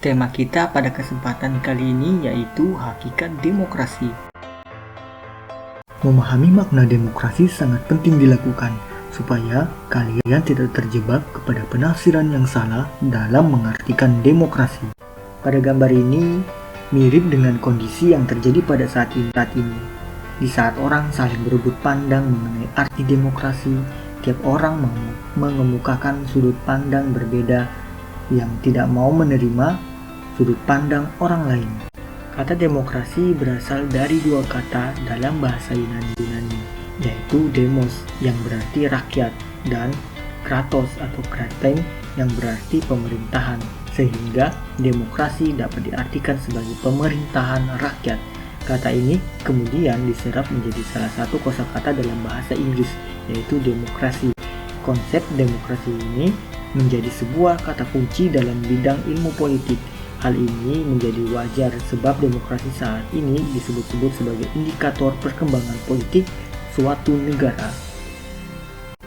Tema kita pada kesempatan kali ini yaitu hakikat demokrasi. Memahami makna demokrasi sangat penting dilakukan supaya kalian tidak terjebak kepada penafsiran yang salah dalam mengartikan demokrasi. Pada gambar ini mirip dengan kondisi yang terjadi pada saat ini. Di saat orang saling berebut pandang mengenai arti demokrasi, tiap orang mengemukakan sudut pandang berbeda yang tidak mau menerima sudut pandang orang lain. Kata demokrasi berasal dari dua kata dalam bahasa Yunani, yaitu demos yang berarti rakyat dan kratos atau kratein yang berarti pemerintahan, sehingga demokrasi dapat diartikan sebagai pemerintahan rakyat. Kata ini kemudian diserap menjadi salah satu kosakata dalam bahasa Inggris, yaitu demokrasi. Konsep demokrasi ini menjadi sebuah kata kunci dalam bidang ilmu politik. Hal ini menjadi wajar sebab demokrasi saat ini disebut-sebut sebagai indikator perkembangan politik suatu negara.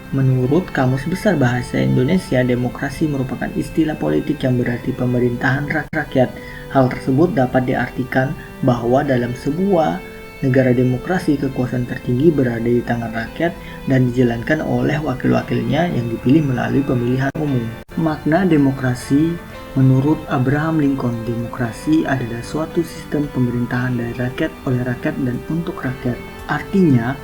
Menurut Kamus Besar Bahasa Indonesia, demokrasi merupakan istilah politik yang berarti pemerintahan rakyat. Hal tersebut dapat diartikan bahwa dalam sebuah negara demokrasi, kekuasaan tertinggi berada di tangan rakyat dan dijalankan oleh wakil-wakilnya yang dipilih melalui pemilihan umum. Makna demokrasi menurut Abraham Lincoln, demokrasi adalah suatu sistem pemerintahan dari rakyat, oleh rakyat, dan untuk rakyat. Artinya,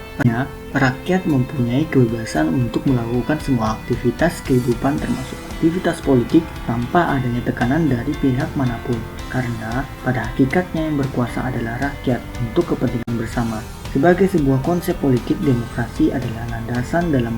rakyat mempunyai kebebasan untuk melakukan semua aktivitas kehidupan termasuk aktivitas politik tanpa adanya tekanan dari pihak manapun. Karena pada hakikatnya yang berkuasa adalah rakyat untuk kepentingan bersama. Sebagai sebuah konsep politik, demokrasi adalah landasan dalam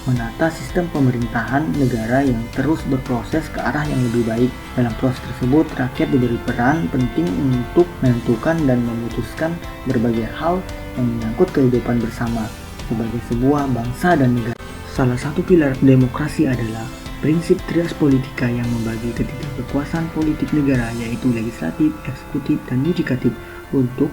menata sistem pemerintahan negara yang terus berproses ke arah yang lebih baik. Dalam proses tersebut, rakyat diberi peran penting untuk menentukan dan memutuskan berbagai hal yang menyangkut kehidupan bersama sebagai sebuah bangsa dan negara. Salah satu pilar demokrasi adalah prinsip trias politika yang membagi ketiga kekuasaan politik negara, yaitu legislatif, eksekutif, dan yudikatif, untuk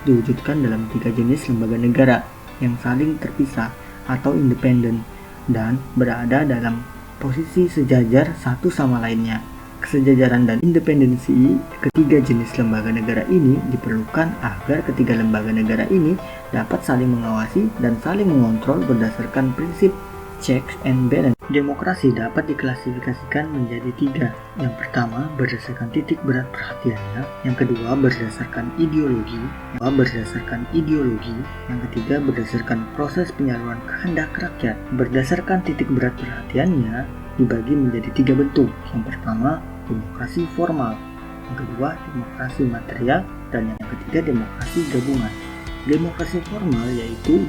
diwujudkan dalam tiga jenis lembaga negara yang saling terpisah atau independen dan berada dalam posisi sejajar satu sama lainnya. Kesejajaran dan independensi ketiga jenis lembaga negara ini diperlukan agar ketiga lembaga negara ini dapat saling mengawasi dan saling mengontrol berdasarkan prinsip checks and balance. Demokrasi dapat diklasifikasikan menjadi tiga. Yang pertama, berdasarkan titik berat perhatiannya. Yang kedua, berdasarkan ideologi. Yang ketiga, berdasarkan proses penyaluran kehendak rakyat. Berdasarkan titik berat perhatiannya dibagi menjadi tiga bentuk. Yang pertama, demokrasi formal. Yang kedua, demokrasi material. Dan yang ketiga, demokrasi gabungan. Demokrasi formal yaitu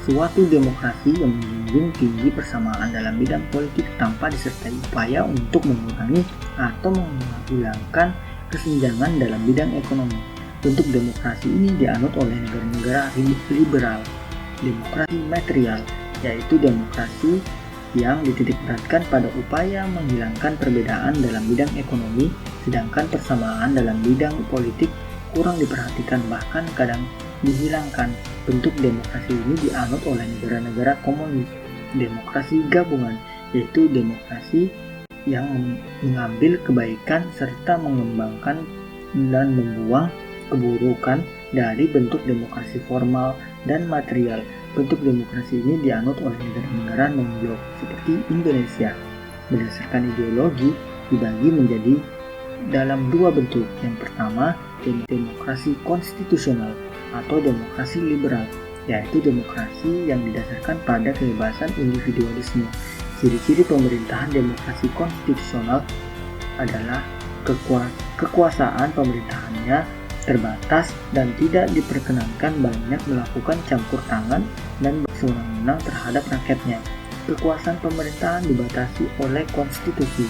suatu demokrasi yang menjunjung tinggi persamaan dalam bidang politik tanpa disertai upaya untuk mengurangi atau menghilangkan kesenjangan dalam bidang ekonomi. Bentuk demokrasi ini dianut oleh negara-negara liberal. Demokrasi material yaitu demokrasi yang dititikberatkan pada upaya menghilangkan perbedaan dalam bidang ekonomi, sedangkan persamaan dalam bidang politik kurang diperhatikan, bahkan kadang dihilangkan. Bentuk demokrasi ini dianut oleh negara-negara komunis. Demokrasi gabungan yaitu demokrasi yang mengambil kebaikan serta mengembangkan dan membuang keburukan dari bentuk demokrasi formal dan material. Bentuk demokrasi ini dianut oleh negara-negara non-blok seperti Indonesia. Berdasarkan ideologi dibagi menjadi dalam dua bentuk. Yang pertama, demokrasi konstitusional atau demokrasi liberal, yaitu demokrasi yang didasarkan pada kebebasan individualisme. Ciri-ciri pemerintahan demokrasi konstitusional adalah kekuasaan pemerintahannya terbatas dan tidak diperkenankan banyak melakukan campur tangan dan berwenang terhadap rakyatnya. Kekuasaan pemerintahan dibatasi oleh konstitusi.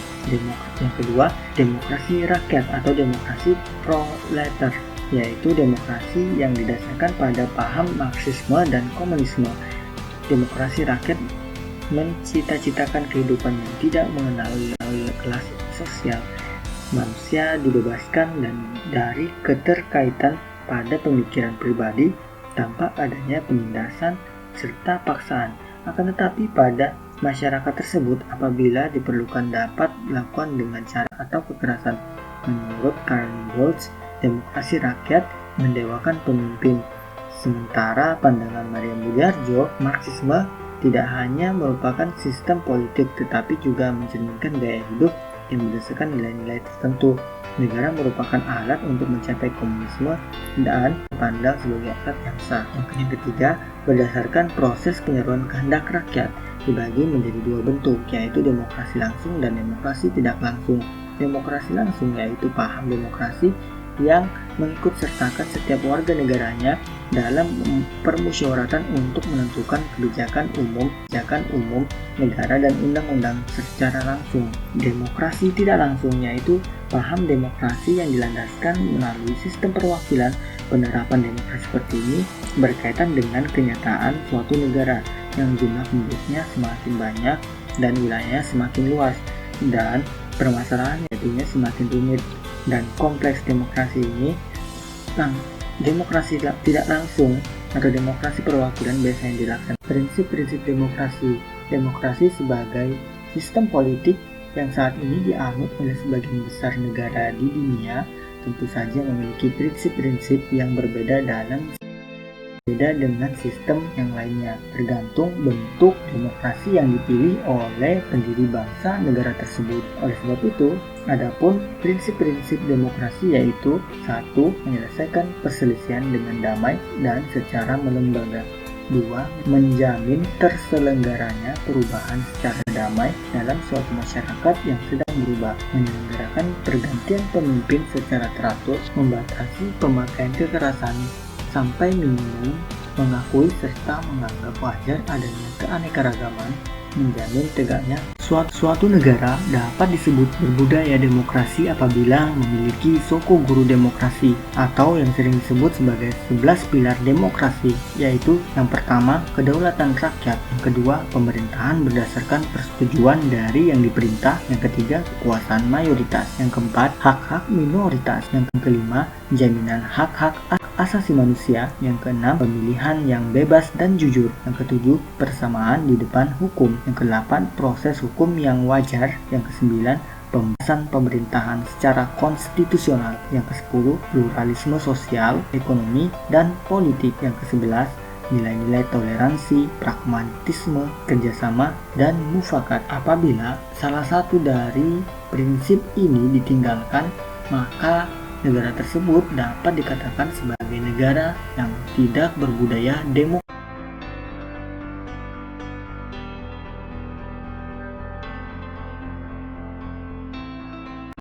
Yang kedua, demokrasi rakyat atau demokrasi proletar, yaitu demokrasi yang didasarkan pada paham Marxisme dan komunisme. Demokrasi rakyat mencita-citakan kehidupan yang tidak mengenal kelas sosial. Manusia dibebaskan dari keterkaitan pada pemikiran pribadi tanpa adanya penindasan serta paksaan. Akan tetapi pada masyarakat tersebut apabila diperlukan dapat dilakukan dengan cara atau kekerasan. Menurut Karl Goltz, demokrasi rakyat mendewakan pemimpin. Sementara pandangan Maria Budiarjo, Marxisme tidak hanya merupakan sistem politik tetapi juga mencerminkan gaya hidup yang berdasarkan nilai-nilai tertentu. Negara merupakan alat untuk mencapai komunisme dan dipandang sebagai alat yang sah. Yang ketiga, berdasarkan proses penyaluran kehendak rakyat dibagi menjadi dua bentuk, yaitu demokrasi langsung dan demokrasi tidak langsung. Demokrasi langsung yaitu paham demokrasi yang mengikut sertakan setiap warga negaranya dalam permusyawaratan untuk menentukan kebijakan umum negara dan undang-undang secara langsung. Demokrasi tidak langsung yaitu paham demokrasi yang dilandaskan melalui sistem perwakilan. Penerapan demokrasi seperti ini berkaitan dengan kenyataan suatu negara yang jumlah penduduknya semakin banyak dan wilayahnya semakin luas, dan permasalahan yaitu semakin rumit dan kompleks. Demokrasi ini demokrasi tidak langsung atau demokrasi perwakilan biasanya dilaksanakan. Prinsip-prinsip demokrasi sebagai sistem politik yang saat ini dianut oleh sebagian besar negara di dunia tentu saja memiliki prinsip-prinsip yang berbeda dengan sistem yang lainnya, tergantung bentuk demokrasi yang dipilih oleh pendiri bangsa negara tersebut. Oleh sebab itu, adapun prinsip-prinsip demokrasi yaitu: 1. Menyelesaikan perselisihan dengan damai dan secara melembaga. 2. Menjamin terselenggaranya perubahan secara damai dalam suatu masyarakat yang sedang berubah. Menyelenggarakan pergantian pemimpin secara teratur. Membatasi pemakaian kekerasan sampai minimum, mengakui serta menganggap wajar adanya keanekaragaman. Menjamin tegaknya suatu negara dapat disebut berbudaya demokrasi apabila memiliki soko guru demokrasi atau yang sering disebut sebagai 11 pilar demokrasi, yaitu yang pertama, kedaulatan rakyat; yang kedua, pemerintahan berdasarkan persetujuan dari yang diperintah; yang ketiga, kekuasaan mayoritas; yang keempat, hak-hak minoritas; yang kelima, jaminan hak-hak asasi manusia; yang keenam, pemilihan yang bebas dan jujur; yang ketujuh, persamaan di depan hukum; yang kedelapan, proses hukum yang wajar; yang kesembilan, pembahasan pemerintahan secara konstitusional; yang ke-10, pluralisme sosial, ekonomi, dan politik; yang ke-11, nilai-nilai toleransi, pragmatisme, kerjasama, dan mufakat. Apabila salah satu dari prinsip ini ditinggalkan, maka negara tersebut dapat dikatakan sebagai negara yang tidak berbudaya demokrasi.